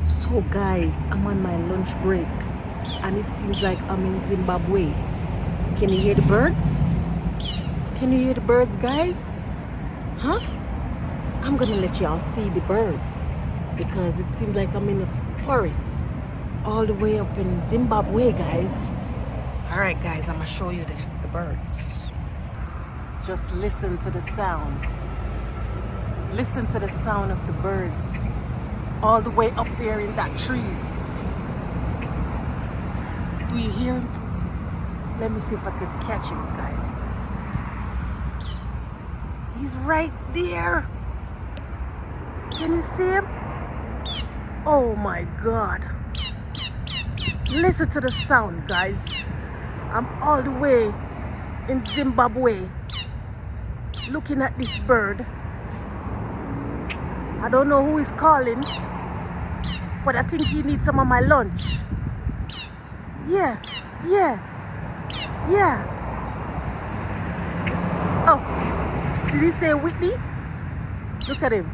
So guys, I'm on my lunch break and it seems like I'm in Zimbabwe. Can you hear the birds? Can you hear the birds, guys? Huh? I'm gonna let y'all see the birds because it seems like I'm in a forest all the way up in Zimbabwe, guys. Alright guys, I'm gonna show you the birds. Just listen to the sound. Listen to the sound of the birds all the way up there in that tree. Do you hear him? Let me see if I could catch him, guys. He's right there. Can you see him? Oh my God. Listen to the sound, guys. I'm all the way in Zimbabwe looking at this bird. I don't know who is calling, but I think he needs some of my lunch. Yeah. Oh, did he say Whitney? Look at him.